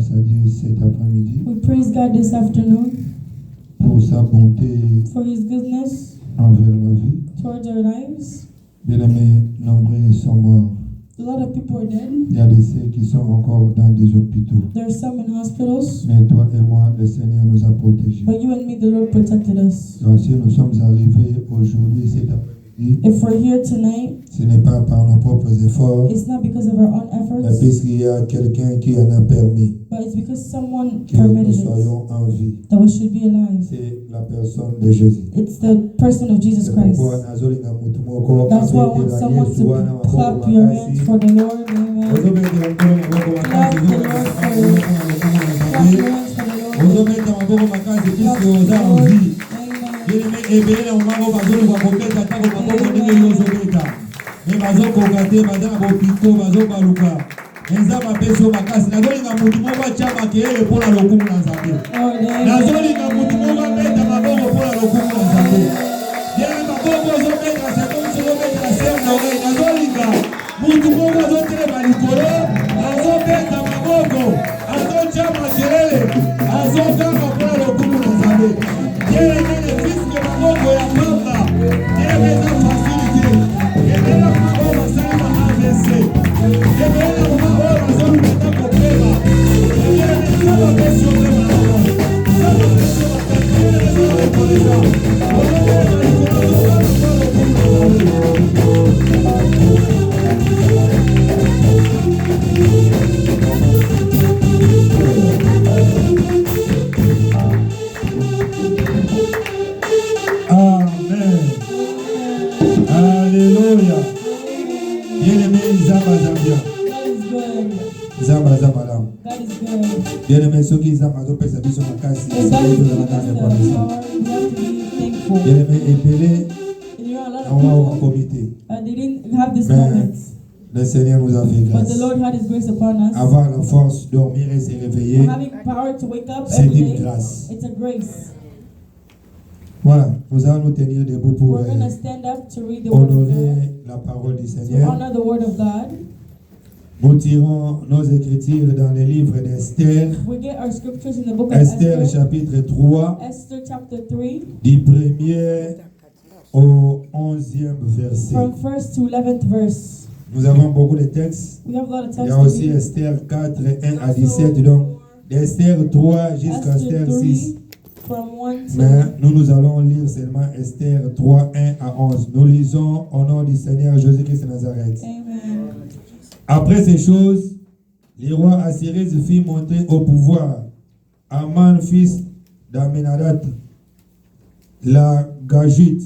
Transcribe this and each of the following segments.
grâce à Dieu cet après-midi We praise God this afternoon pour sa bonté for His goodness envers nos vies. towards our lives. Bien-aimés, nombreux sont morts. A lot of people are dead. Il y a des ceux qui sont encore dans des hôpitaux. There are some in hospitals. Mais toi et moi, le Seigneur nous a protégés. But you and me, the Lord protected us. Donc, si nous sommes arrivés aujourd'hui, cet après-midi, If we're here tonight, ce n'est pas par nos propres efforts, it's not because of our own mais efforts, puisqu'il y a quelqu'un qui en a permis but it's because someone que nous permitted it, soyons en vie. that we should be alive. C'est la personne de Jésus. It's the person of Jesus C'est Christ. pourquoi nazolinga mutu moko That's why I want apetela someone Yesu wana to maboko clap your hands makasi. for the Lord. Amen. Ozobeta mkono maboko Clap makasi. the Lord for Ozobeta you. Clap your hands for the Lord. Ozobeta maboko makasi Clap puisque the oza en Lord. vie. Amen. Bien-aimé, ebele na mama bazolingwa kobeta tako maboko ndenge ozobeta. Mais bazokoka te baza na bopiko bazobaluka. Nzambe apesi yo makasi. Nazolinga mutu moko atya makeyele mpona lokumu na Nzambe. Nazolinga mutu moko abeta maboko mpona lokumu na Nzambe. Bien maboko ozobeta c'est comme si ozobeta na ser na oreille. Nazolinga mutu moko azotelema likolo azobeta maboko azotya makelele azokanga mpona lokumu na Nzambe. Bien puisque maboko ya pamba eza facilité ebela maboko basali ba AVC ebela maboko bazolukata kopema ebela nzambe apesi yo mpe malako nzambe apesi yo bakakele ezorekoleza ozobela likolo ozokanga mpona lokumu na Amen. Alléluia. Bien-aimé, Zamba Zambia. God is good. Zamba Zambalam. God is good. Bien-aimé, ceux qui Zamba ont pèsé biso makasi. If God is giving us the power, we have to be thankful. Bien-aimé, épelé, And you know, a lot on va au of people, comité. they didn't have this Mais moment. le Seigneur nous a fait But grâce. the Lord had His grace upon us. Avoir la force de dormir et se réveiller, Having power to wake up c'est every une day, grâce. it's a grace. Voilà, nous allons nous tenir debout pour We're going to stand up to read the Word of God, honorer la parole du to Seigneur. honor the Word of God. Nous tirons nos écritures dans le livre d'Esther. We get our scriptures in the book of Esther Esther. chapitre 3, Esther chapter 3, du 1er au 11e verset. from 1st to 11th verse. Nous avons beaucoup de textes. We have a lot of Il y text a to aussi read. Esther 4, 1 à 17. Donc, d'Esther 3 jusqu'à Esther Esther 3, 6. from 1 Mais to... nous allons lire seulement Esther 3, 1 à 11. Nous lisons au nom du Seigneur Jésus-Christ de Nazareth. Amen. Après ces choses, le roi Assyrès fit monter au pouvoir Aman, fils d'Amenadat, la Gagite.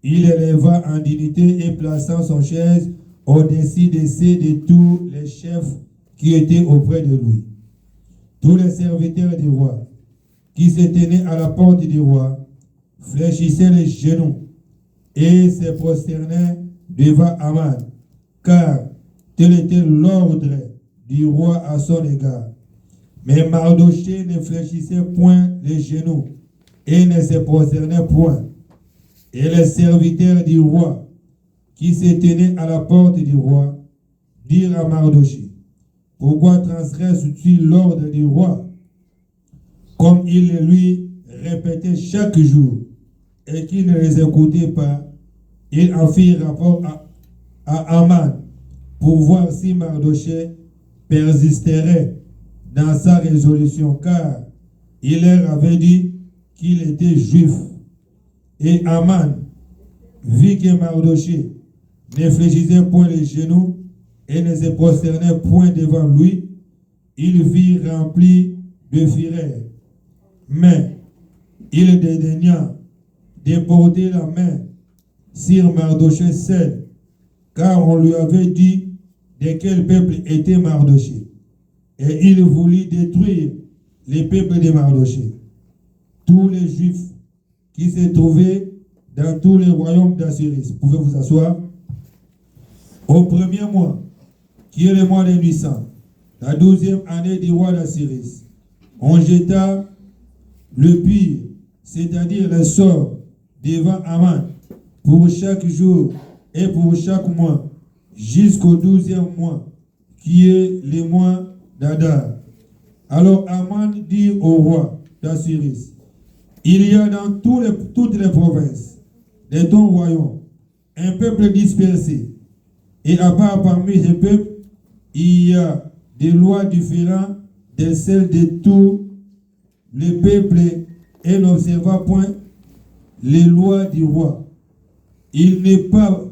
Il éleva en dignité et plaçant son chaise au-dessus de ceux de tous les chefs qui étaient auprès de lui. Tous les serviteurs du roi qui se tenaient à la porte du roi fléchissaient les genoux et se prosternaient devant Aman, car tel était l'ordre du roi à son égard. Mais Mardochée ne fléchissait point les genoux et ne se prosternait point. Et les serviteurs du roi qui se tenaient à la porte du roi dirent à Mardochée: pourquoi transgresses-tu l'ordre du roi? Comme il le lui répétait chaque jour et qu'il ne les écoutait pas, il en fit rapport à Aman pour voir si Mardochée persisterait dans sa résolution, car il leur avait dit qu'il était juif. Et Aman vit que Mardochée ne fléchissait point les genoux et ne se prosternait point devant lui. Il vit rempli de fureur. Mais il dédaigna de porter la main sur Mardochée seul, car on lui avait dit de quel peuple était Mardochée. Et il voulut détruire les peuples de Mardochée. Tous les Juifs qui se trouvaient dans tous les royaumes d'Assyrus. Pouvez vous asseoir. Au premier mois, qui est le mois de Nissan, la 12e année du roi d'Assyrus, on jeta le pire, c'est-à-dire le sort, devant Aman, pour chaque jour et pour chaque mois, jusqu'au 12e mois, qui est le mois d'Adar. Alors Aman dit au roi d'Assyrie, il y a dans toutes les provinces de ton royaume un peuple dispersé, et à part parmi ces peuples, il y a des lois différentes de celles de tous les peuples et n'observa point les lois du roi. Il n'est pas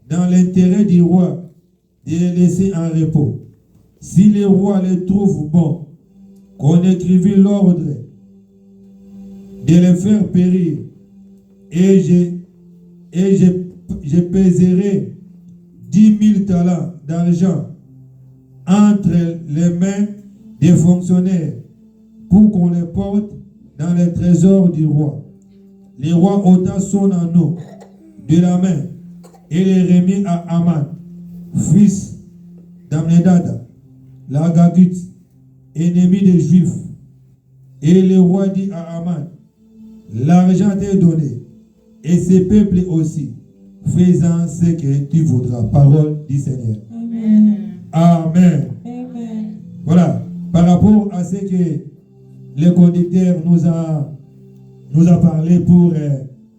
dans l'intérêt du roi de les laisser en repos. Si le roi les trouve bons, qu'on écrivit l'ordre de les faire périr, et je pèserai 10 000 talents d'argent entre les mains des fonctionnaires pour qu'on les porte dans les trésors du roi. Le roi ôta son anneau de la main et les remit à Aman, fils d'Amnedada, l'Agagite, ennemi des Juifs. Et le roi dit à Aman, l'argent t'est donné, et ce peuple aussi, faisant ce que tu voudras. Parole du Seigneur. Amen. Amen. Amen. Voilà, par rapport à ce que le conducteur nous a parlé pour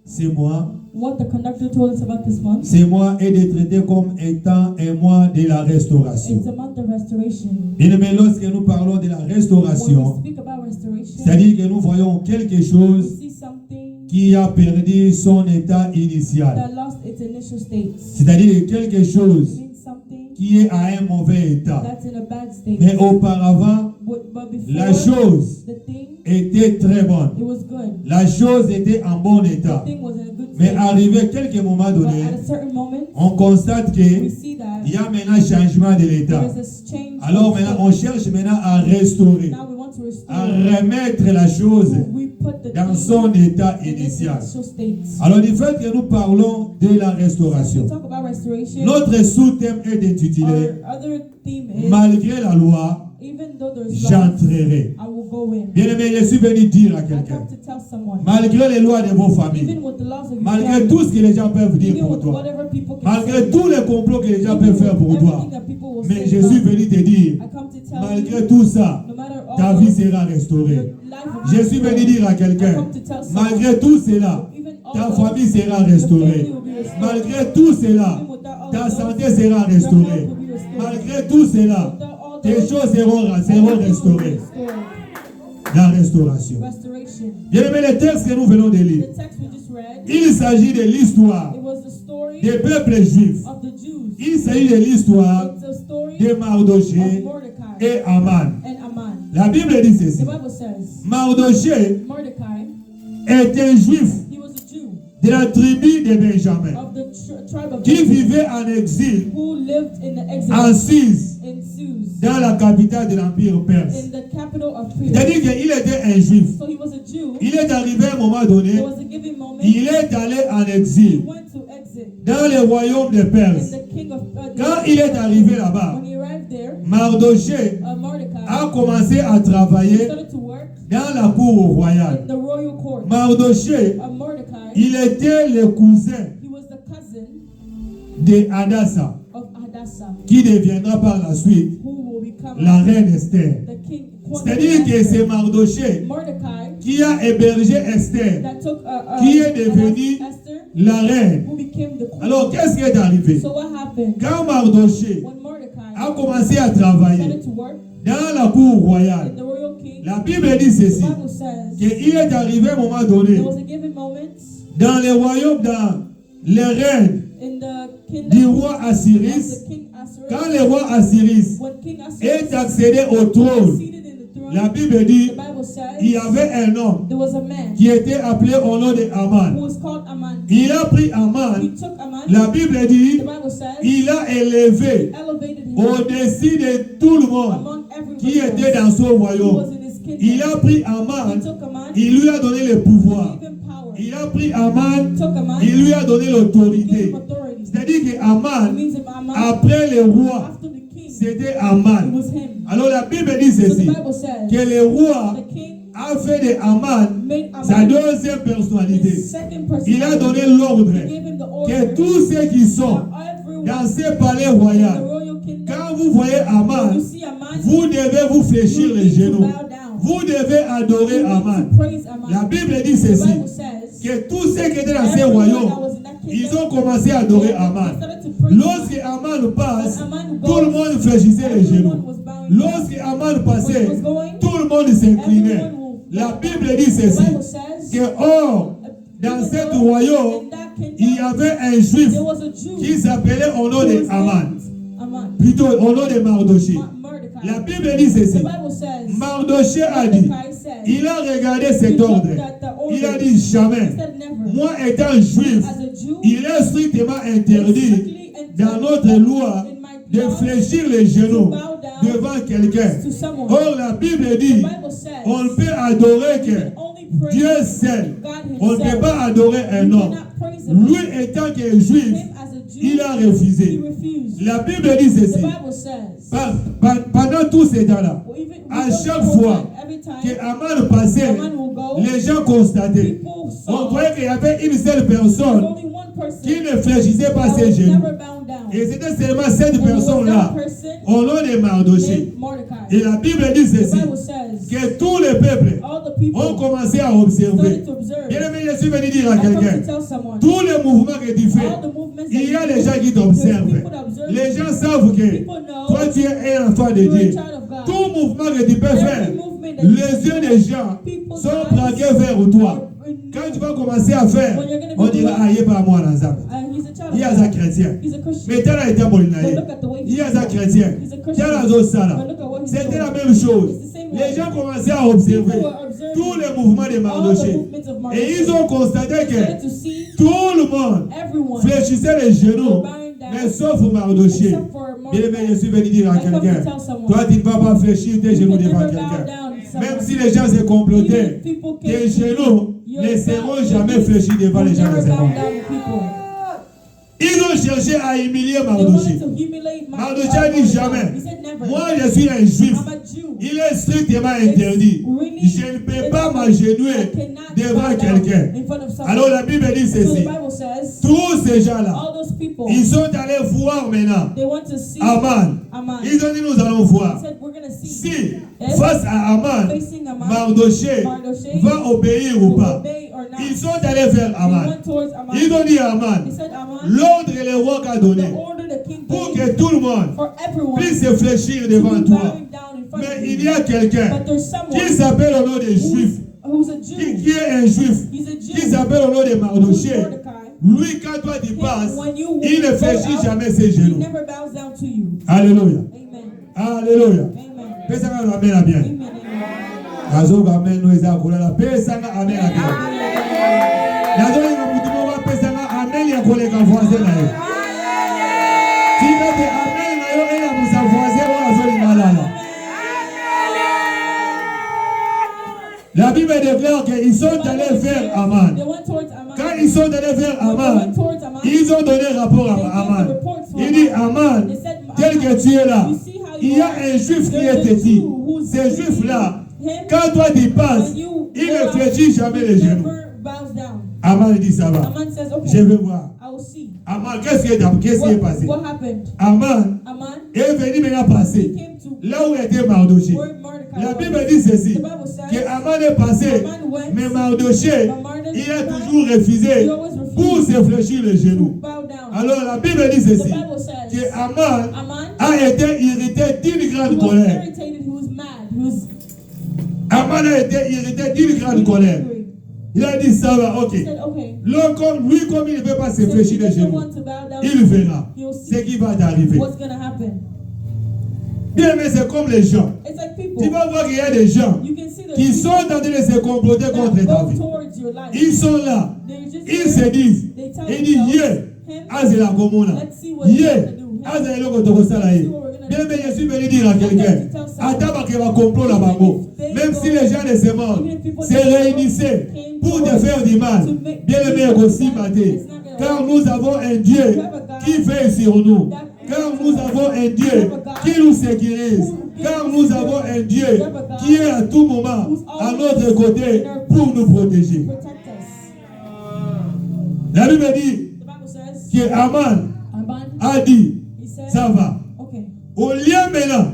ce mois. What the conductor told us about this month. Ce mois est de traiter comme étant un mois de la restauration. It's a month of restoration. Bien aimé, lorsque nous parlons de la When we restauration, speak about restoration, c'est-à-dire que nous voyons quelque we chose see something qui a perdu son état initial. that lost its initial state. C'est-à-dire quelque It chose means something qui est à un mauvais état. that's in a bad state. Mais auparavant, But before, la chose the thing, était très bonne. it was good. La chose était en bon The état. thing was in a good Mais state. arrivé quelques moments But donnés, at a certain moment, on constate we qu'il see that y a maintenant changement de there l'état. is a change. Alors of maintenant, state. on cherche maintenant à restaurer, Now we want to à restore. remettre la chose We put the dans thing son état in its initial. initial state. Alors du fait que nous parlons de la As we restauration, talk about restoration, notre sous-thème est intitulé our other theme is, Malgré la loi, even though there's laws, j'entrerai. I will go in. Bien aimé, je suis venu dire à I quelqu'un, come to tell someone, malgré les lois de vos familles, even with the laws of your malgré family, tout ce que les gens peuvent dire even pour with toi, whatever people can malgré say, tous les complots que les gens even peuvent faire with pour toi, everything that people will mais say je about suis you, venu te dire, I come to tell malgré you, tout ça, no matter all ta vie those, sera your restaurée. life will Je be suis venu restored. dire à I quelqu'un, come to tell someone, malgré tout cela, even all ta those, famille sera your family restaurée. will be restored. Malgré tout cela, Even without all ta of santé those, sera your restaurée. health will be restored. Malgré tout cela, Without all tes those, choses seront everything will be restaurées. restored. La restauration. Restoration. Bien aimé, le texte que nous venons de lire, The text we just read, il s'agit de l'histoire it was the story des peuples juifs. of the Jews. Il s'agit de l'histoire It's a story de of Mardoché Mordecai et Aman. and Aman. La Bible dit The ceci. Bible says Mardoché Mordecai, était juif he was a Jew de la tribu de Benjamin of the tribe of qui Benjamin, vivait en exil who lived in the en exile Suse, in Suse, dans la capitale de l'Empire perse. in the capital of Persia. C'est-à-dire qu'il était un juif. So he was a Jew. Il est arrivé à un moment donné, There was a given moment il est allé en he exil went to exit dans le royaume de in Perse. the king of Quand il est arrivé là-bas, when he arrived there, Mardoché Mordecai a commencé à travailler started to work dans la cour royale. in the royal court. Mardoché, Mordecai, il était le cousin he was the cousin de Hadassah, of Hadassah, qui deviendra par la suite who will become la reine Esther. the king. C'est-à-dire que c'est Mardoché Mordecai qui a hébergé Esther, that took qui est devenu Esther, la reine. who became the queen. Alors, qu'est-ce qui est arrivé? So what happened Quand Mardoché when Mordecai a commencé à travailler started to work dans la cour royale, in the royal king? la Bible dit The ceci, Bible says qu'il est arrivé à un moment donné, there was a given moment dans les royaumes, dans les règnes in the du kingdom roi of Assyris, the king Assyrius, quand le roi Assyris when King Assyrius est accédé au was trône, seated in the throne. la Bible dit, The Bible says il y avait un homme there was a man qui était appelé au nom de who Aman. was called Aman. Il a pris He Aman, took Aman. la Bible The dit, Bible says il a élevé elevated him au-dessus de tout le monde among everyone qui était else dans son who royaume. was in his kingdom. Il a pris He Aman, took Aman, il lui a donné le pouvoir. gave him power. Il a pris Aman, Took Aman, il lui a donné gave l'autorité. him authority. C'est-à-dire que It Aman, means if Aman, après le roi, after the king, c'était it Aman. was him. Alors la Bible dit So the ceci, Bible says que le roi the king a fait de Aman made sa Aman deuxième personnalité. his second person. Il a donné l'ordre He gave him the order que tous ceux qui sont that everyone dans ce palais in the royal, royal kingdom, quand vous voyez when Aman, you see Aman, vous devez vous fléchir you les need to genoux. bow down. Vous devez adorer You need Aman. to praise Aman. La Bible dit The ceci, Bible says, que tous ceux qui étaient dans ces everyone that royaumes, was in that ils kingdom, ont commencé à adorer they Aman. started to praise Lorsque Aman. Aman passe, When Aman tout le goes, monde fléchissait les genoux. everyone was bowing down. Lorsque Aman passait, When he was going, tout le monde s'inclinait. everyone will La bow Bible down. dit The ceci, Bible says, que or, dans even cet though royaume, in that kingdom, il y avait un juif there was a Jew qui s'appelait au nom who de was Aman, named Aman. plutôt au nom de Mardoché. Mordecai. La Bible dit The ceci, Bible says, Mardoché a dit, Mordecai said, il a regardé he cet looked ordre, at the order. il a dit jamais, He said never. moi étant juif, As a Jew, il est strictement interdit strictly dans notre loi in my de law fléchir les genoux to bow down devant quelqu'un. to someone. Or la Bible The dit, Bible says, on ne peut adorer you que can only praise Dieu seul. God On ne peut himself. pas adorer un You homme. cannot praise him. Lui étant que juif, Him as a Jew, il a he refusé. refused. La Bible dit The ceci, Bible says, pendant tous ces temps-là, well, even à because chaque the whole fois time, every que time Aman passait, Aman will go, les gens constataient. people On saw voyait qu'il y avait une seule there's personne only one person qui ne fléchissait pas that ses was genoux. never bound down. Et c'était seulement cette And it was personne-là, that person au nom de Mardoché. named Mordecai. Et la Bible dit The ceci, Bible says, que tous les peuples all the people ont commencé à observer. started to observe. Bien aimé, je suis venu dire à I come quelqu'un, to tell someone, tous les mouvements que tu all fais, the movements that il y a you des do, gens qui there's t'observent. people that observe Les you. gens savent que People know toi tu es un enfant de you're a Dieu. child of God. Tout mouvement que tu peux faire, Every movement that you les yeux do, des gens people's sont eyes braqués vers toi. are in- Quand tu vas commencer à faire, When you're gonna be on dira, doing- ah, il n'est pas moi dans ça. He's a child Il y a of un God. chrétien. He's a Christian. Mais tel a été mon But look at the way il y a he's un chrétien. He's a Tel Christian. a un ça là. But look at what he's C'était la doing. même chose. It's the same Les way. gens commençaient à observer People were observing tous les mouvements de all the Mardoché. movements of Et ils Mordecai. ont constaté They que started to see tout le monde everyone fléchissait les genoux, bowing down, mais sauf Mardoché. except for Bien aimé, je Mordecai. suis venu dire à I come to quelqu'un, tell someone, toi tu ne vas pas fléchir tes you genoux can devant never bow quelqu'un. down to Même someone. si les gens se complotaient, Even if people came tes to you, genoux your ne seront bow- jamais fléchis devant les you'll gens de never ce bow monde. down to people. Ils ont cherché à humilier They Mardoché. wanted to humiliate Mardoché a dit jamais, He said never. moi je suis un juif, I'm a Jew. il est strictement interdit. Je ne peux pas m'agenouiller devant quelqu'un. Alors la Bible dit So the ceci, Bible says, tous ces gens-là, all those people, ils sont allés voir maintenant they want to see Aman. Aman. Ils ont dit nous allons voir. He said, we're going to see Si if face à Aman, facing Aman, Mardoché Mardoché va obéir ou will pas. obey or not. Ils sont allés vers He Aman. went towards Aman. Ils ont dit à He Aman, said, Aman, l'ordre et le roi qu'a the donné order the king pour gave que tout le monde for everyone puisse se fléchir to devant be toi. bowing down in front of Mais il y you. a quelqu'un But there's qui someone s'appelle au nom des Juifs, who's a qui Jew. est un Juif, He's a qui Jew. s'appelle au nom de Who's Mardoché. Mordecai. Lui, quand toi tu passes, When you il ne go fléchit out, jamais ses he genoux. never bows down to you. Alléluia. Amen. Alléluia. Amen. Pesanga amen à bien. Amen. Nazoka amen no eza kolala. Pesanga amen à bien. Nazoka mutu moko pesanga amen ya koleka voisin na yo. Tika te amen na yo eya musa voisin oyo azolinga lala. La Bible déclare qu'ils sont allés vers Aman. They went towards Aman. Quand ils sont allés vers When they Aman, went towards Aman, ils ont donné rapport à Aman. Il dit Aman, tel que tu es là, il y a un juif qui est petit. Ce juif-là, quand toi tu passes, il ne fléchit jamais les genoux. never bows down. Aman dit ça va. Aman says, Je okay, veux voir. I will see. Aman, qu'est-ce qui est passé? What happened? Aman Aman, est venu maintenant he passer came to là où était Mardoché. where Mordecai La was. Bible dit ceci, The Bible says, que Aman est passé, Aman went, mais Mardoché, but Mordecai, il a toujours he refusé always pour refused se fléchir les to genoux. bow down. Alors la Bible dit The ceci, Bible says, que Aman Aman, a été irrité d'une he grande was colère. irritated, he was mad, he was Aman a été irrité d'une grande colère. angry. Il a dit ça va, ok. He said, okay, Lui, comme il ne peut pas se so fléchir he les doesn't genoux, want to bow down, il verra he'll ce see qui va t'arriver. what's going to happen. Bien, mais c'est comme les gens. It's like Tu people, vas voir qu'il y a des gens you can see the qui sont en train de se comploter contre that ta go vie. towards your life. Ils sont là. They're just Ils there. se disent, They tell ils disent, yeah, themselves, him, azela komona. let's see what he's Yeah, going to do. azela eloko tokosala ye. Bien, mais je suis venu dire à quelqu'un, ata bakeba complot la bango. Même si les gens de ce monde se réunissaient pour te faire du mal, bien aimé aussi maté. Car nous avons un Dieu qui veille sur nous. Car nous avons un Dieu qui nous sécurise. Car nous avons un Dieu qui est à tout moment à notre côté pour nous protéger. Protect us. La Bible dit The Bible says, que Aman Aman, a dit, he said, ça va. okay, Au lieu maintenant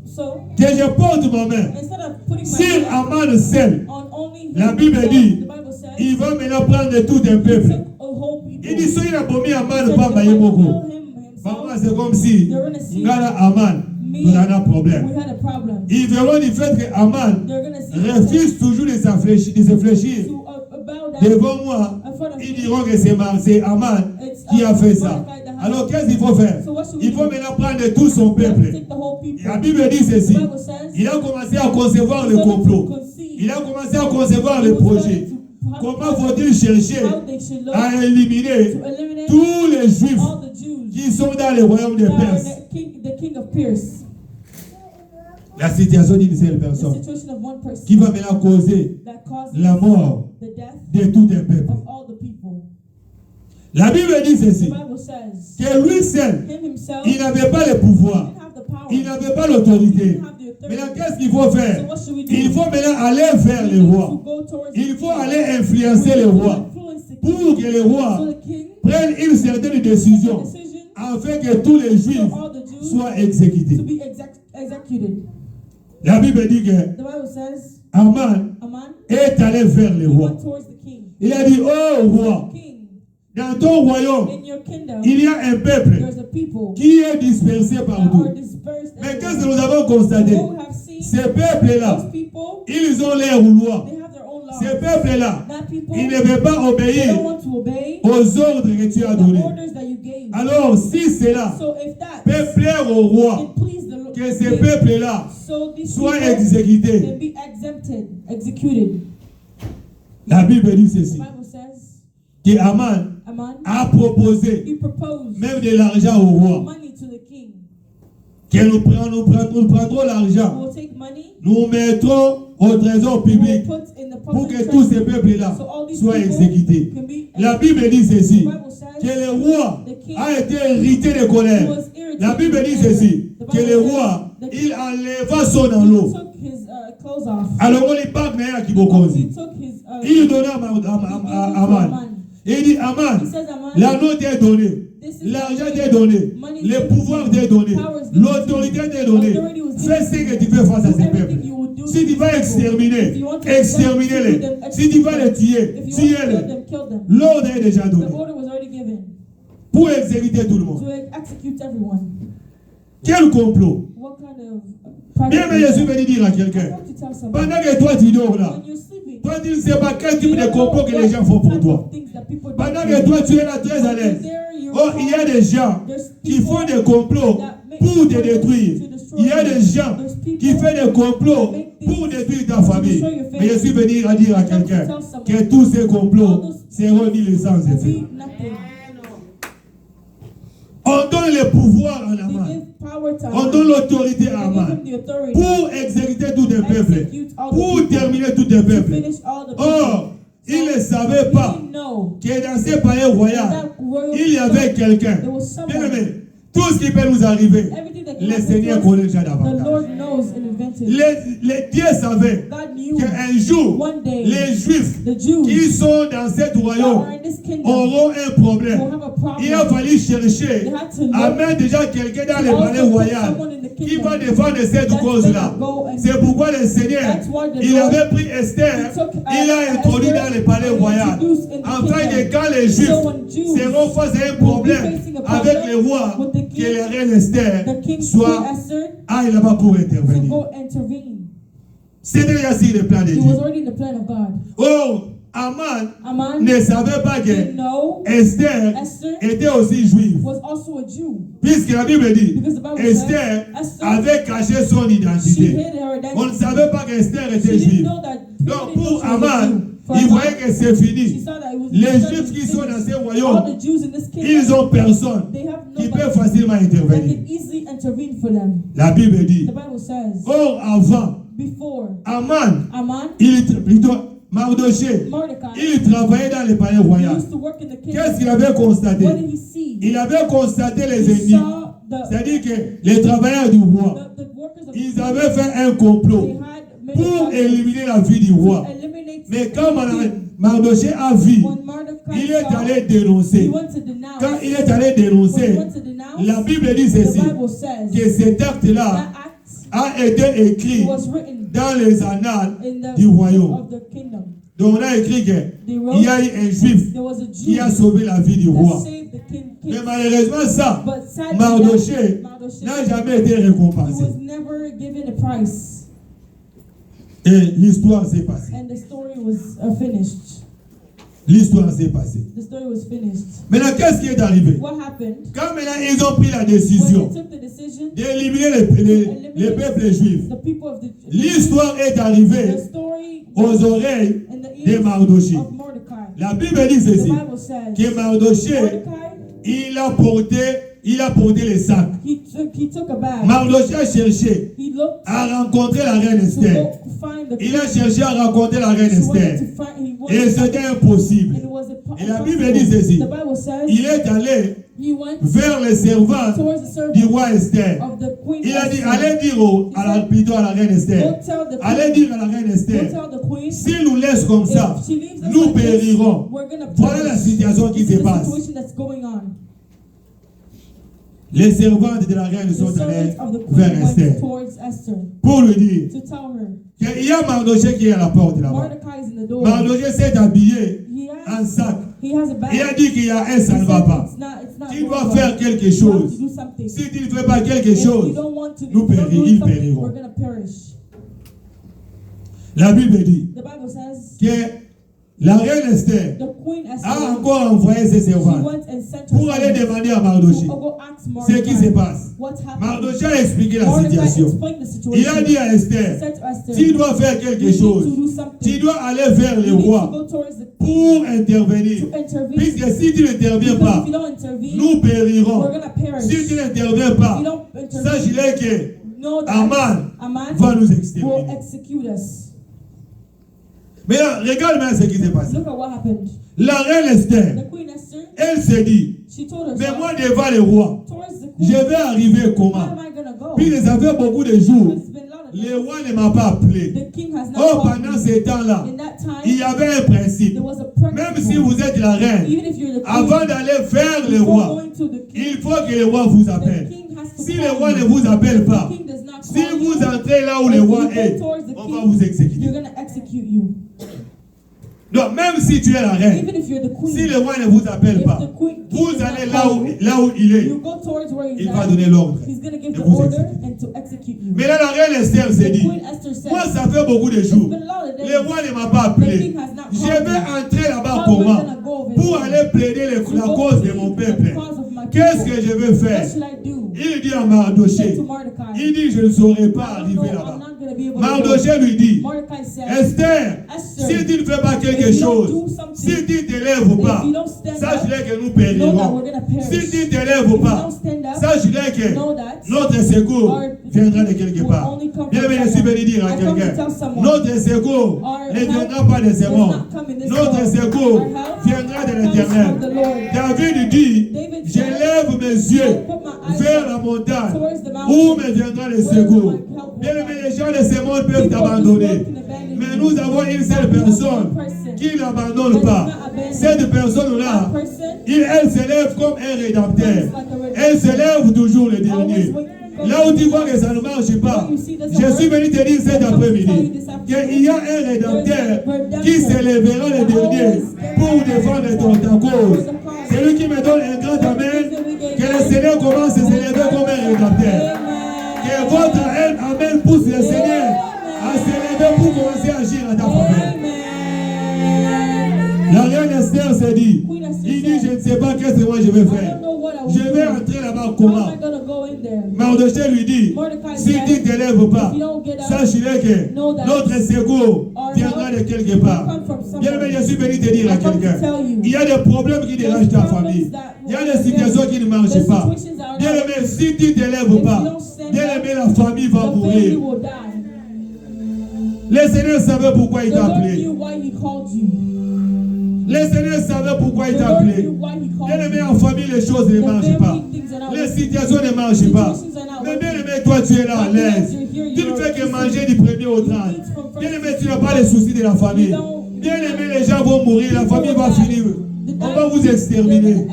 So, que je porte ma main instead of putting my sur hand Aman seul, on only la him Bible himself, dit, the Bible says, il va maintenant prendre tout un he peuple. took a whole people. Il dit, si il a promis Aman, He said, pas if bailler I beaucoup. kill him Maman, himself, c'est comme si, they're gonna see Ngala Aman, me, nous avons un problème. we had a problem. Ils verront du fait que Aman They're gonna see refuse toujours de se fléchir to bow down devant moi. in front of Ils me. diront que c'est Aman qui a fait ça. Alors qu'est-ce qu'il faut faire? So what should we Il faut do? maintenant prendre tout son We have to peuple. take the whole people. La Bible dit ceci. The Bible says, Il a commencé à concevoir le so to complot. conceive, Il a commencé à concevoir he le was projet. starting to have Comment plans faut-il chercher how they should look à éliminer to eliminate tous les Juifs all the Jews qui sont dans le royaume de that are Perse? the king of Perse. La situation d'une seule The personne situation of one person qui va maintenant causer that causes la mort the death de tout un peuple. of all the people. La Bible dit The ceci, Bible says, que lui seul, him himself, il n'avait pas le he pouvoir, didn't have the power. il n'avait pas He l'autorité. didn't have the authority. Maintenant, qu'est-ce qu'il faut faire? So what should we do? Il faut maintenant aller vers We le need roi. to go towards Il the faut king. aller We influencer need le to roi influence the king. pour que le So roi the king prenne une certaine décision decision afin que tous les so Juifs all the Jews soient exécutés. to be executed. La Bible dit que The Bible says, Aman Aman, est allé vers le he roi. went towards the king. Il a dit, oh roi, King, dans ton royaume, in your kingdom, il y a un peuple there's a people qui est dispersé that partout. are dispersed Mais qu'est-ce que everywhere. nous avons constaté? What we have seen, Ces peuples-là, those people, ils ont leur loi. they have their own laws. Ces peuples-là, That people, ils ne veulent pas they don't obéir want to obey aux ordres que tu as the donnés. orders that you gave. Alors, si cela So if that peut plaire au roi, it please the Lord, que ces peuples-là so these soient people exécutés, can be exempted, executed. la Bible dit The ceci, Bible says, que Aman Aman, a proposé he proposed même de l'argent au roi. money to the king. Que nous prendrons l'argent, We'll take money, nous mettrons au trésor we'll public put in the pour public que tous ces treasury, peuples-là so all these soient people exécutés. can be La Bible dit ceci, The Bible says, que le roi the king a été irrité de colère. was irritated La Bible dit with anger. ceci, The que Bible le says roi, the il king enleva son anneau. took his clothes off. Alors on lui parle à He Kibokonzi. took his Il donna à he gave it to Aman. Aman. Il dit, He Aman, says, Aman, l'anneau t'est donné. this is L'argent t'est donné, money le given pouvoir to you, t'est donné, power is given l'autorité to you, t'est donnée. authority was Fais given ce to que you. tu veux face à Do ces everything peuples. you would do Si tu to vas people. exterminer, If you want to extermine-les. them, Si tu vas les execute tuer, them. If you want to kill tuez-les. them, kill them. L'ordre est déjà The donné order was already given pour exécuter tout le monde. to execute everyone. Quel complot? What kind of Bien, mais je suis venu dire à I quelqu'un, want to tell somebody. pendant que toi tu dors là, When you're sleeping, toi tu ne sais pas quel type you de don't know complot que what les gens font pour type toi. of things that people do Pendant for que you. toi tu es là très à l'aise. There you're Oh, il y a des gens There's qui people font des complots that make pour te plans détruire. to destroy Il y a you. des gens There's people qui font des complots that make things pour détruire ta famille. destroy your family. Mais je suis venu à dire à Come to quelqu'un tell someone. que tous ces complots All those seront mis les sans will effet. be nothing. On donne le pouvoir à They Aman. give power to On Aman. donne l'autorité à They give Aman him the authority pour exécuter tout un peuple, execute all the pour people, terminer tout un to peuple. finish all the people. Or, il ne savait He pas didn't know que dans ces palais royaux, that royal il y avait quelqu'un. there was someone. Bien aimé, tout ce qui peut nous arriver, Everything that can le happen Seigneur to us, connaît déjà the davantage. Lord knows in advance. Les dieux savaient God knew qu'un jour, one day les Juifs the Jews qui sont dans cet that royaume are in this kingdom auront un problème. will have a problem. Il a fallu chercher They had to à look mettre déjà quelqu'un dans to le palais also put royal someone in the qui kingdom va défendre cette that's cause-là. gonna go and- C'est pourquoi le Seigneur, That's why the il Lord, avait pris Esther, he took, il a introduit Esther dans le palais and royal. introduced in the Afin que kingdom. quand les Juifs So when Jews seront face à un will be problème facing a problem avec le roi, with the king, que la reine Esther the king soit Esther aille là-bas pour to intervenir. go intervene. C'était déjà sur le plan de It Dieu. was already in the plan of God. Oh, Aman Aman ne savait pas didn't que know Esther Esther était aussi juive. was also a Jew. Puisque la Bible dit, Because the Bible Esther says Esther, avait caché son she identité. hid her On ne identity. savait pas qu'Esther She était didn't juive. know that Donc people didn't know pour she was a Aman, Jew. For il Aman, voyait que c'est she fini. saw that it was Les that Juifs it qui was sont dans finished. ces All royaumes, the Jews in this ils kingdom, ont personne they have qui peut nobody facilement that intervenir. can easily intervene for them. La Bible dit, The Bible says, or avant, before Aman, Aman, plutôt Mardoché, Mordecai, il travaillait dans le palais he royal. used to work in the Qu'est-ce kingdom. qu'il avait constaté? What did he see? Il avait constaté les He ennemis. saw C'est-à-dire que les travailleurs du roi, the workers of the ils kingdom, avaient fait un they complot had pour éliminer la vie du roi. Mais quand Mardochée a vu, il est allé dénoncer. Quand il est allé dénoncer, la Bible dit ceci, que cet acte-là a été écrit dans les annales du royaume. Donc on a écrit qu'il y a eu un juif qui a sauvé la vie du roi. Mais malheureusement ça, Mardochée n'a jamais été récompensé. Et l'histoire s'est passée. L'histoire s'est passée. Maintenant, qu'est-ce qui est arrivé? Quand maintenant ils ont pris la décision d'éliminer les peuples juifs, l'histoire est arrivée aux oreilles de Mardochée. La Bible dit ceci, que Mardochée, il a porté les sacs. Mardochée a cherché à rencontrer la reine Esther. Il a cherché à rencontrer la reine Esther. Et c'était impossible. Et la Bible dit ceci. Il est allé vers les servants du roi Esther. Il a dit, allez dire plutôt à la reine Esther. Allez dire à la reine Esther, s'il nous laisse comme ça, nous périrons. Voilà la situation qui se passe. Les servantes de la reine sont allées vers Esther pour lui dire qu'il y a Mardochée qui est à la porte là-bas. Mardochée s'est habillé en sac. Il a dit qu'il y a un, ça ne va pas. Tu dois faire quelque chose. Si tu ne fais pas quelque chose, ils périront. La Bible dit que la reine Esther a encore envoyé ses servants pour aller demander à Mardochée ce qui se passe. Mardochée a expliqué la situation. Il a dit à Esther, tu dois faire quelque chose. Tu dois aller vers le roi pour intervenir. Puisque si tu n'interviens pas, nous périrons. Si tu n'interviens pas, sache-le que Aman va nous exterminer. Mais là, regarde bien ce qui s'est passé. La reine Esther, elle s'est dit, mais moi devant le roi, je vais arriver comment? Puis il y avait beaucoup de jours. Le roi ne m'a pas appelé. Oh, pendant ce temps-là, il y avait un principe. Même si vous êtes la reine, avant d'aller vers le roi, il faut que le roi vous appelle. Si le roi ne vous appelle pas, si vous entrez là où le roi est, on va vous exécuter. Donc même si tu es la reine, si le roi ne vous appelle pas, vous allez là où il est. Il va donner l'ordre de vous exécuter. Mais là la reine Esther s'est dit, moi ça fait beaucoup de jours, le roi ne m'a pas appelé. Je vais entrer là-bas comment? Pour aller plaider la cause de mon peuple. Qu'est-ce que je vais faire? Il dit à Mardochée, il dit je ne saurais pas arriver là-bas. Mardochée lui dit, Esther, si tu ne fais pas quelque chose, si tu ne te lèves pas, sache-le que nous périrons. Si tu ne te lèves pas, sache-le que notre secours viendra de quelque part. Bien, je suis venu dire à quelqu'un, notre secours ne viendra pas de ces morts. Notre secours viendra de l'Éternel. David dit, je lève mes yeux vers la montagne, où me viendra le secours. Bien, les gens de ce monde peuvent t'abandonner. Mais nous avons une seule personne qui n'abandonne pas. Cette personne-là, elle se lève comme un rédempteur. Elle se lève toujours le dernier. Là où tu vois que ça ne marche pas, je suis venu te dire cet après-midi qu'il y a un rédempteur qui se lèvera le dernier pour défendre ta cause. C'est lui qui me donne un grand amen. Que le Seigneur commence à se lever comme un rédempteur. Que votre amen pousse le Seigneur à se lever pour commencer à agir à ta faveur. La reine Esther s'est dit, il dit, je ne sais pas qu'est-ce que moi je vais faire. Je vais entrer là-bas comment? Mardochée lui dit, si tu ne te lèves pas, sache-le que notre secours viendra de quelque part. Bien aimé, je suis venu te dire à quelqu'un, il y a des problèmes qui dérangent ta famille. Il y a des situations qui ne marchent pas. Bien aimé, si tu ne te lèves pas, bien aimé, la famille va mourir. Le Seigneur savait pourquoi il t'a appelé. Le Seigneur savait pourquoi il t'a appelé. Bien aimé, en famille, les choses ne marchent pas. Les situations ne marchent pas. Mais bien aimé, toi tu es là à l'aise. Tu ne fais que manger du 1er au 30. Bien aimé, tu n'as pas les soucis de la famille. Bien aimé, les gens vont mourir, la famille va finir. On va vous exterminer.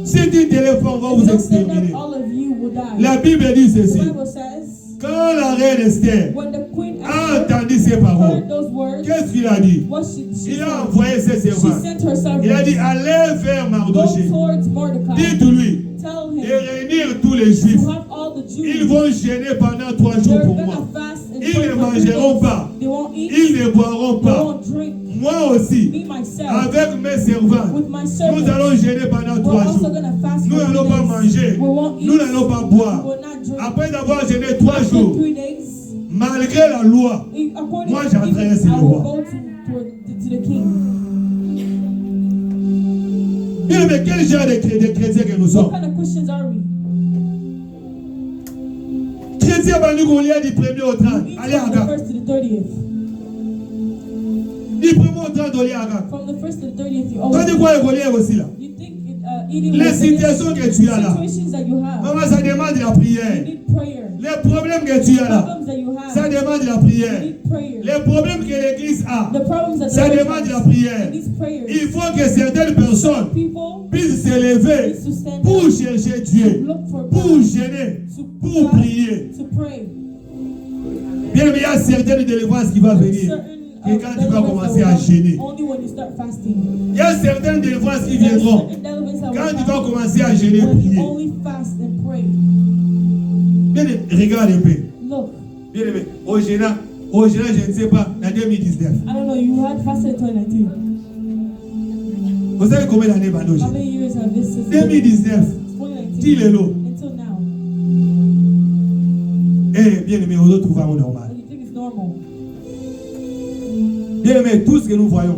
Si tu téléphones, on va vous exterminer. La Bible dit ceci. Quand la reine Esther a entendu ces paroles, qu'est-ce qu'il a dit? Il a envoyé ses servants. Il a dit, allez vers Mardoché. Dites-lui de réunir tous les Juifs. Ils vont jeûner pendant 3 jours pour moi. Ils ne mangeront pas. Ils ne boiront pas. Moi aussi, avec mes servants, nous allons jeûner pendant 3 jours. Nous n'allons pas manger. Nous n'allons pas boire. Après avoir jeûné 3 jours, malgré la loi, moi j'entrerai sur le roi. Bien, mais quel genre de chrétiens que nous sommes? Chrétiens, nous Goliath du 1er au 30. Allez à Agag. Du 1er au 30, allez à Agag. Toi, tu crois que Goliath aussi là? Les situations que tu as là, maman, ça demande la prière. Les problèmes que tu as là, ça demande la prière. Les problèmes que l'église a, ça demande la prière. Il faut que certaines personnes puissent s'élever pour chercher Dieu, pour gêner, pour prier. Bien, il y a certaines délivrances qui vont venir. Et quand tu vas commencer à gêner, il y a certaines délivrances qui viendront. Quand tu vas commencer à gêner, prier. Bien, regarde un peu. Bien aimé, au gênant, je ne sais pas, en 2019. Vous savez combien d'années va nous gêner? 2019. Dis-le l'eau. Eh, bien aimé, on retrouve un normal. Bien aimé, tout ce que nous voyons,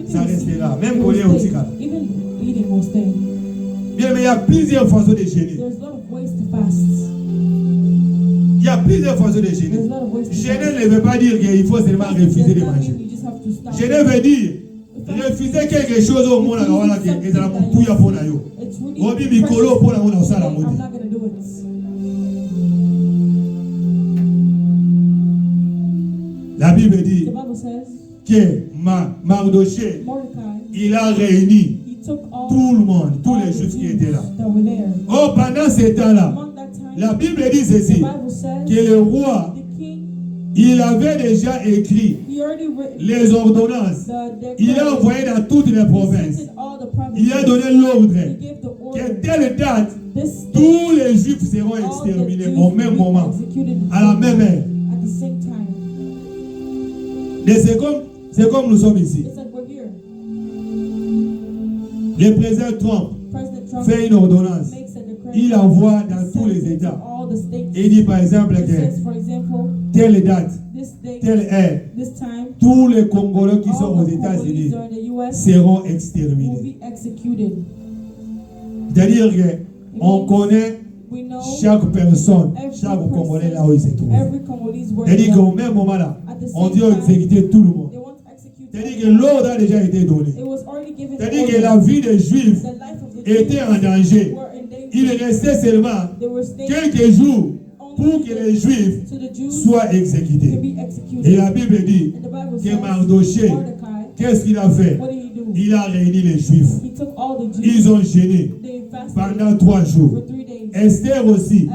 ça restera. Même qu'on est au Tika. Bien aimé, il y a plusieurs façons de gêner. Il y a plusieurs façons de gêner. Gêner ne veut pas dire qu'il faut seulement refuser de manger. Gêner veut dire refuser quelque chose au monde. La Bible dit que Mardoché, il a réuni tout le monde, tous les Juifs qui étaient là. Oh, pendant ce temps-là, la Bible dit ceci, que le roi, il avait déjà écrit les ordonnances. Il a envoyé dans toutes les provinces. Il a donné l'ordre que telle date, tous les Juifs seront exterminés au même moment, à la même heure. Et c'est comme nous sommes ici. Le président Trump fait une ordonnance. Il envoie dans tous les États. Il dit par exemple que telle date, telle heure, tous les Congolais qui sont aux États-Unis seront exterminés. C'est-à-dire qu'on connaît chaque personne, chaque Congolais là où il se trouve. C'est-à-dire qu'au même moment là, on dit exécuter tout le monde. C'est-à-dire que l'ordre a déjà été donné. C'est-à-dire que la vie des Juifs était en danger. Il restait seulement quelques jours pour que les Juifs soient exécutés. Et la Bible dit que Mardoché, qu'est-ce qu'il a fait? Il a réuni les Juifs. Ils ont gêné pendant 3 jours. Esther aussi,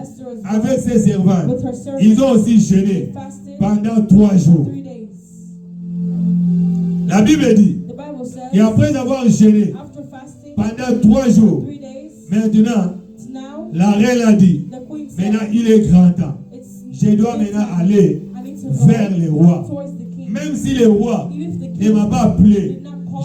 avec ses servants, ils ont aussi gêné pendant 3 jours. La Bible dit qu'après avoir gêné pendant 3 jours, maintenant, la reine a dit, maintenant il est grand temps. Je dois maintenant aller vers le roi. Même si le roi ne m'a pas appelé,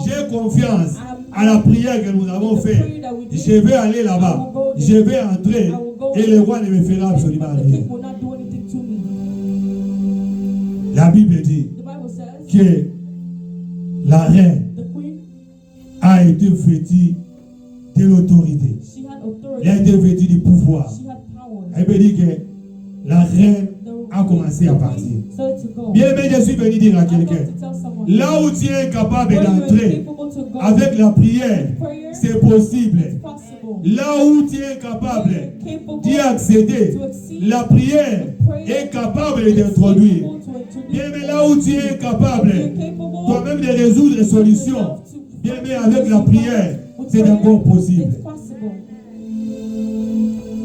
j'ai confiance à la prière que nous avons faite. Je vais aller là-bas. Je vais entrer et le roi ne me fera absolument rien. La Bible dit que la reine a été vêtue de l'autorité. Elle a été vêtue du pouvoir. Elle veut dire que la reine a commencé à partir. started to go. Bien aimé, je suis venu dire à I come quelqu'un, to tell someone, là où tu es capable where you are d'entrer capable to go avec la prière, with prayer, c'est possible. it's possible. Là où tu es Where capable you're capable d'y accéder, to exceed, la prière est capable de t'introduire. Bien aimé, là où tu es capable toi-même de résoudre les solutions, bien aimé, avec la prière, c'est encore possible. It's possible.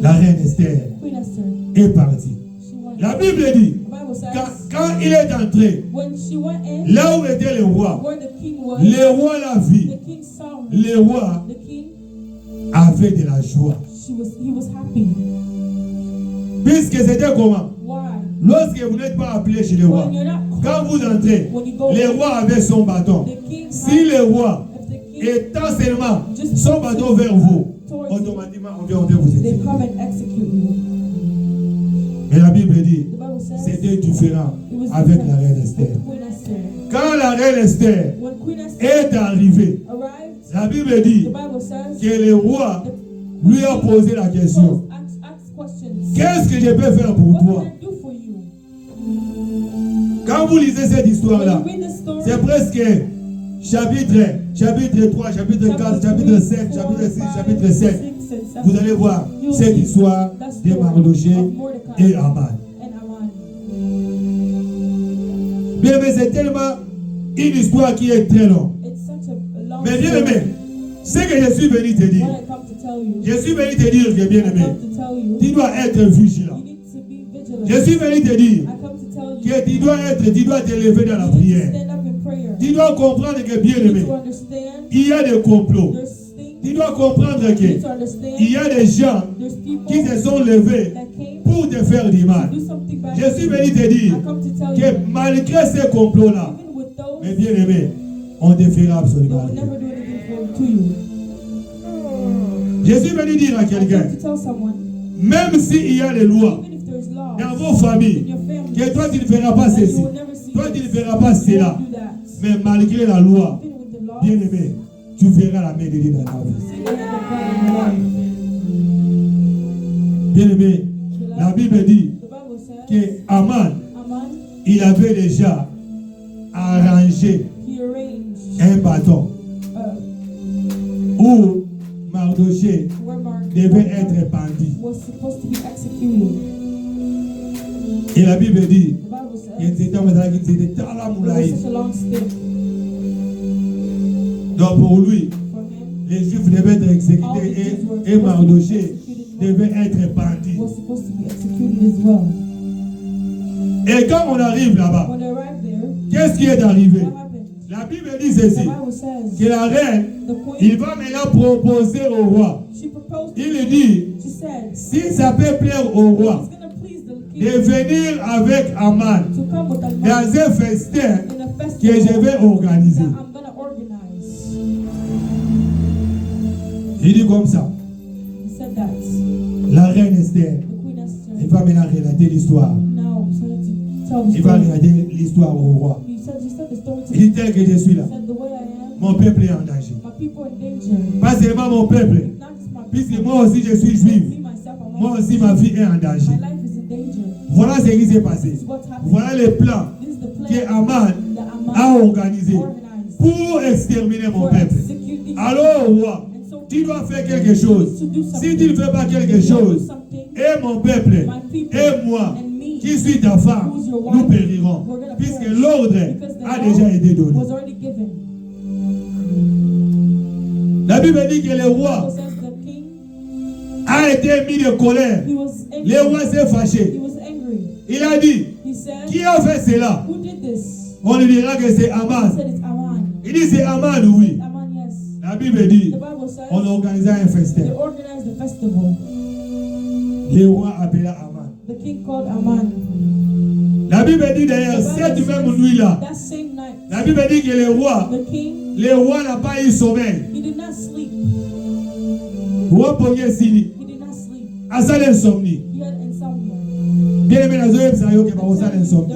La reine Esther Queen Esther, est partie. she went. La Bible dit, The Bible says, quand il est entré, when she went in, là où était le roi, where the king was, le roi l'a vu. the king saw her. Le roi The king, avait de la joie. he was happy. Puisque c'était comment? Why? Lorsque vous n'êtes pas appelé chez le roi, When you're not quand called, vous entrez, when you go, le roi avait son bâton. the king Si le roi if the king étend seulement son bâton vers vous, towards automatiquement on vient vous they aider. come and execute you. Mais la Bible dit, The Bible says c'était différent it was avec different la reine with Esther. Queen Esther. Quand la reine Esther When Queen Esther est arrivée, arrived, la Bible the dit Bible says que le roi the lui a posé la question. asked questions. Qu'est-ce que je peux faire pour What toi? can I do for you? Quand vous lisez cette When histoire-là, you read the story, c'est presque chapitre 3, chapitre 4, chapitre 5, chapitre 6, chapitre 7. Vous allez voir cette histoire de Mardochée et Haman. Bien, mais c'est tellement une histoire qui est très longue. Mais bien aimé, ce que je suis venu te dire, je suis venu te dire que bien aimé, tu dois être vigilant. Je suis venu te dire que tu dois te lever dans la prière. Tu dois comprendre que bien aimé, il y a des complots. Tu dois comprendre qu'il y a des gens qui se sont levés pour te faire du mal. Je suis venu te dire que malgré ces complots-là, mais bien aimé, on ne fera absolument rien. Je suis venu dire à quelqu'un, même s'il y a les lois dans vos familles, que toi tu ne feras pas ceci, toi tu ne feras pas cela, mais malgré la loi, bien aimé, tu verras la main de Dieu dans ta vie. Bien aimé, la Bible dit que Haman, il avait déjà arrangé un bâton où Mardochée devait être pendu. Et la Bible dit donc pour lui, les Juifs devaient être exécutés et Mardochée devait être pendu. Et quand on arrive là-bas, qu'est-ce qui est arrivé? La Bible dit ceci, que la reine, il va maintenant proposer au roi. Il lui dit, si ça peut plaire au roi, de venir avec Haman dans un festin que je vais organiser. Il dit comme ça. La reine Esther, il va maintenant relater l'histoire. Il va relater l'histoire au roi. Il dit tel que je suis là. Mon peuple est en danger. Pas seulement mon peuple. Puisque moi aussi je suis juif. Moi aussi ma vie est en danger. Voilà ce qui s'est passé. Voilà le plan que Haman a organisé pour exterminer mon peuple. Alors roi, tu dois faire quelque chose. Si tu ne fais pas quelque chose, et mon peuple, et moi, qui suis ta femme, nous périrons. Puisque l'ordre a déjà été donné. La Bible dit que le roi a été mis de colère. Le roi s'est fâché. Il a dit, qui a fait cela? On lui dira que c'est Haman. Il dit c'est Haman, oui. La Bible dit, on organisa un festin. Le roi appela Haman. La Bible dit d'ailleurs, cette même nuit-là, la Bible dit que le roi n'a pas eu sommeil. Le roi Pogé Sili, a ça l'insomnie. Bien aimé, la zoé, ça y est, que va ça l'insomnie.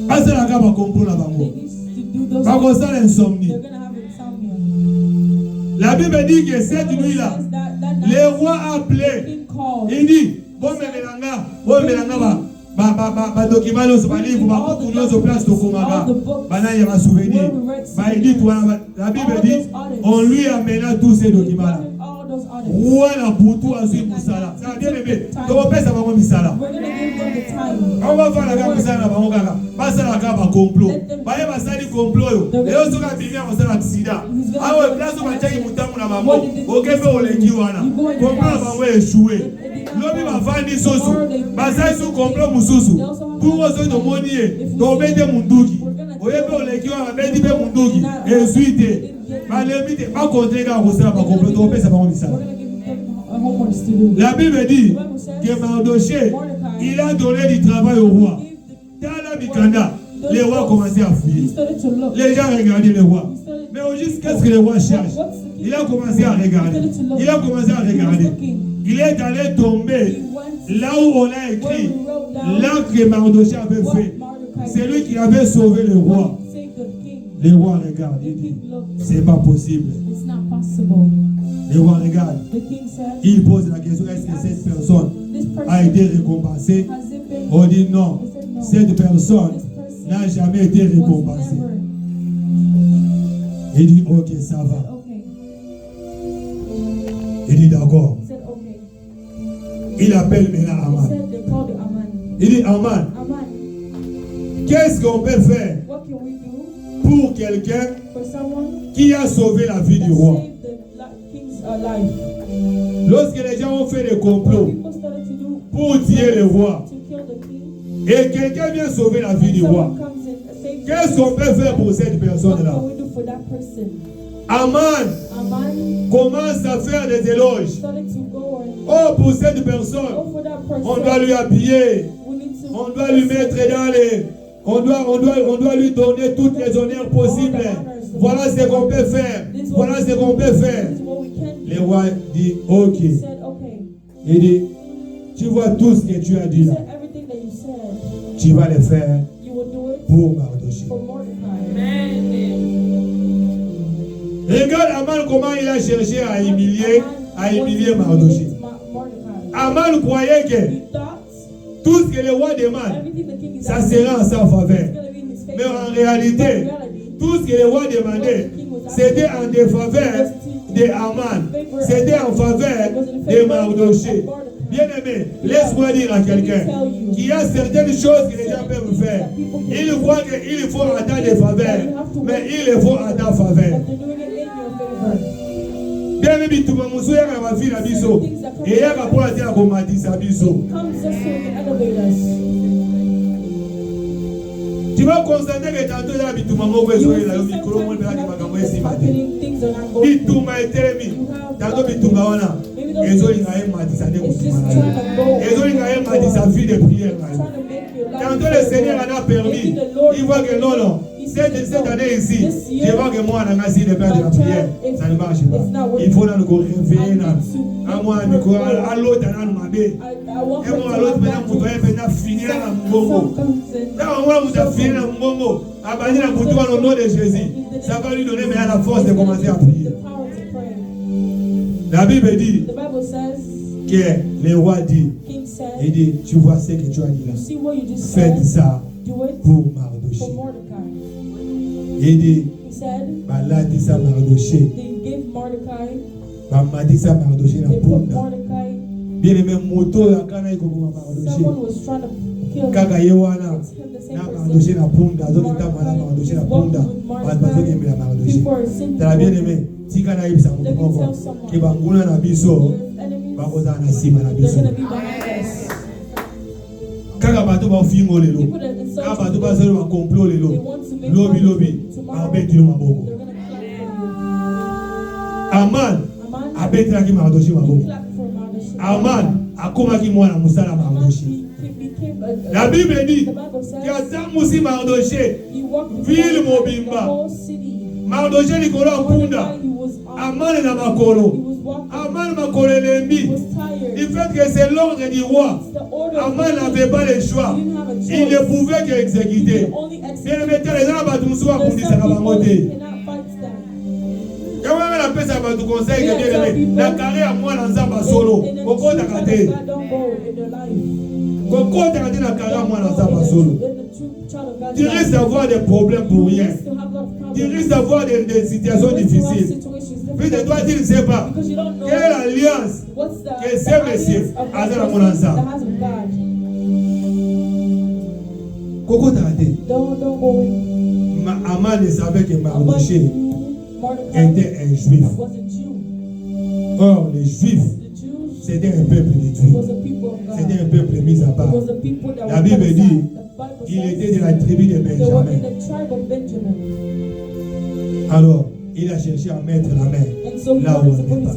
A ça la gamme à comprendre là-bas. Pas ça l'insomnie. La Bible dit que cette nuit-là, le roi a appelé called. Il dit, bon, melanga, document nyonso balivre babuku nyonso place tokomaka bana ya souvenir. Il dit, la Bible dit, on lui amena tous ces documents là. Wana butu azui musala. Ça bien aimé. Donc pesa bango misala. On va faire la gamme misala bango kaka. Basala ka ba complot. Baye basali complot yo. Leo soka bimia basala accident. Awe place ba tchaki mutangu na bango. Okepe oleki wana. Complot bango échoué. Lobi ba vandi soso. Basali sou complot mususu. Pour ozo to monie. To bete munduki. Oyebe oleki wana beti be munduki. Esuite. La Bible dit que Mardoché, il a donné du travail au roi. Dans la Mikanda, les rois commençaient à fuir. Les gens regardaient les rois. Mais au juste, qu'est-ce que les rois cherchent? Il a commencé à regarder. Il a commencé à regarder. Il est allé tomber là où on a écrit l'acte que Mardoché avait fait. C'est lui qui avait sauvé le roi. Les rois regardent, ils disent, c'est pas possible. Les rois regardent, ils posent la question, est-ce que cette personne a été récompensée? On dit non, cette personne n'a jamais été récompensée. Il dit, ok, ça va. Il dit, d'accord. Il appelle maintenant Aman. Il dit, Aman, qu'est-ce qu'on peut faire pour quelqu'un qui a sauvé la vie du roi? Lorsque les gens ont fait des complots pour tuer le roi et quelqu'un vient sauver la vie du roi, qu'est-ce qu'on peut faire pour cette personne-là? Aman commence à faire des éloges. Oh, pour cette personne, on doit lui habiller, on doit lui mettre dans les... On doit lui donner toutes les honneurs possibles. Voilà ce qu'on peut faire. Voilà ce qu'on peut faire. Le roi dit, ok. Il dit, tu vois tout ce que tu as dit là. Tu vas le faire pour Mardoché. Regarde Aman comment il a cherché à humilier Mardoché. Aman croyait que tout ce que le roi demande, ça sera en sa faveur. Mais en réalité, tout ce que le roi demandait, c'était en défaveur de Aman. C'était en faveur de Mardoché. Bien aimé, laisse-moi dire à quelqu'un qu'il y a certaines choses que les gens peuvent faire. Ils croient qu'il faut à ta défaveur, mais il le faut à ta faveur. Bien aimé, tout le monde a ma fille à biso. Et il y a pour la terre comme m'a dit ça biso. Tu vas constater que tantôt là, tu m'as mangé sur le micro, on va dire que je suis matin. Tu m'as été mis. Tantôt tu m'as wana. Et zo inga yé m'a dit ça ne et zo inga yé m'a dit sa vie de prière. Tantôt le Seigneur en a permis. Il voit que non. Cette année ici, je vois que moi, on a essayé de faire de la prière. Ça ne marche pas. Il faut nous réveiller. À moi, à l'autre, à nous et moi, à l'autre, maintenant, vous devez finir à Mbongo. Quand vous avez fini à Mbongo, à bannir au nom de Jésus, ça va lui donner la force de commencer à prier. La Bible dit que le roi dit, il dit, tu vois ce que tu as dit là. Faites ça pour Mardoché. Il dit, là, tu sais Mardoché. Tu sais Mardoché la punda. Bien aimé, moto la kana iko kwa Mardoché. Kaka yewana. Na Mardoché la punda. Zoki tama na Mardoché la punda. Bazo kembe la Mardoché. T'as bien aimé. Tika na ibisa moko. Ke banguna na biso. Bakoza na sima na biso. Kaka bato ba fingo lelo. Kaka bato ba zelo ba complot lelo. Lobi. Abeti lo maboko. Aman abeti la ki Mardoché maboko. Aman akomaki mwana musala Mardoché. La Bible dit qu'Azam Moussi Mardoché ville mobimba. Mardoché likolo mpunda. Aman na makolo. Aman makolo lembi. Du fait que c'est l'ordre du roi. Aman n'avait pas le choix. Il ne pouvait qu'exécuter. Bien aimé, les gens battent nous soir pour dire ça va monter. Quand même la appelle ça du conseil que bien aimé. La carrière à moi dans un solo. Pourquoi t'as raté? Pourquoi t'as raté la carrière à moi dans un solo? Tu risques d'avoir des problèmes pour rien. Tu risques d'avoir des situations difficiles. Puis de toi, tu ne sais pas. Quelle est l'alliance que ces messieurs a dans mon ensemble? Pourquoi t'as raté? Aman ne savait que Mardoché était un juif. Or, les juifs, c'était un peuple détruit. C'était un peuple mis à part. La Bible dit qu'il était de la tribu de Benjamin. Alors, il a cherché à mettre la main là où on n'est pas.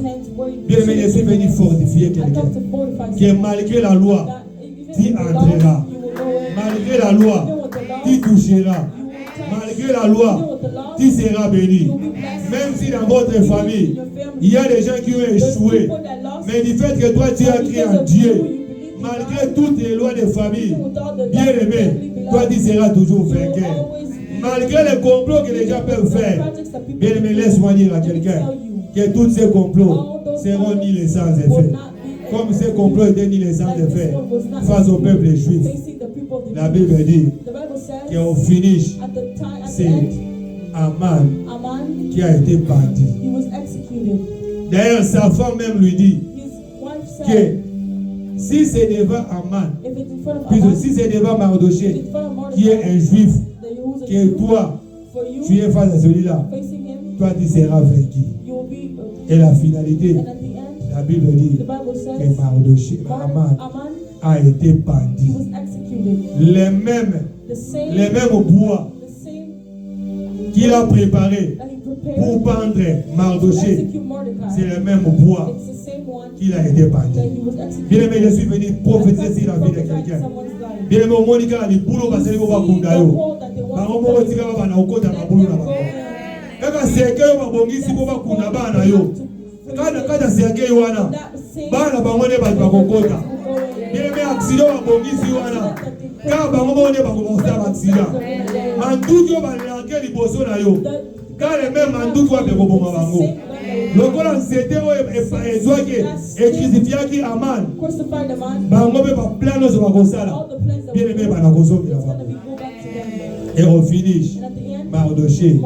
Bien aimé, je suis venu fortifier quelqu'un qui, malgré la loi, tu entreras. Malgré la loi, tu toucheras. Malgré la loi, tu seras béni. Même si dans votre famille, il y a des gens qui ont échoué, mais du fait que toi tu as crié en Dieu, malgré toutes les lois de famille, bien aimé, toi tu seras toujours vainqueur. Malgré les complots que les gens peuvent faire, bien aimé, laisse-moi dire à quelqu'un que tous ces complots seront nulles sans effet. Comme ces complots étaient nulles sans effet face au peuple juif. La Bible dit qu'au finish, c'est Aman qui a été parti. D'ailleurs, sa femme même lui dit que si c'est devant Aman, puisque si c'est devant Mardoché, qui est un juif, que toi, tu es face à celui-là, toi tu seras vaincu. Et la finalité, la Bible dit que Mardoché, Aman a été pendu. Les mêmes bois qu'il a préparé pour pendre Mardoché, c'est le même bois qu'il a été pendu. Bien aimé, je suis venu prophétiser sur la vie de quelqu'un. Bien aimé, au monde, il y a des boulots qui sont là. Par contre, il y a des boulots qui sont là. Kaka seke wa bongisi bo bakuna bana yo. Kada seke wana. Bana bango ne bakokota. Yeme accident wa bongisi wana. Ka bango ne bakomosa accident. Manduki yo balanke liboso na yo. Ka le même manduki wa bekoboma bango. Lokola nzete o ezwaki ekrizifiaki Aman. Bango be ba plano zo bakosala. Bien aimé bana kozongela bango. Et au finish, Mardoché,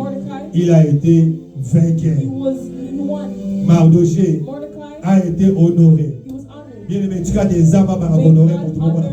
il a été vainqueur. Mardoché a été honoré. Bien aimé, tu as des âmes à honorer pour tout le monde.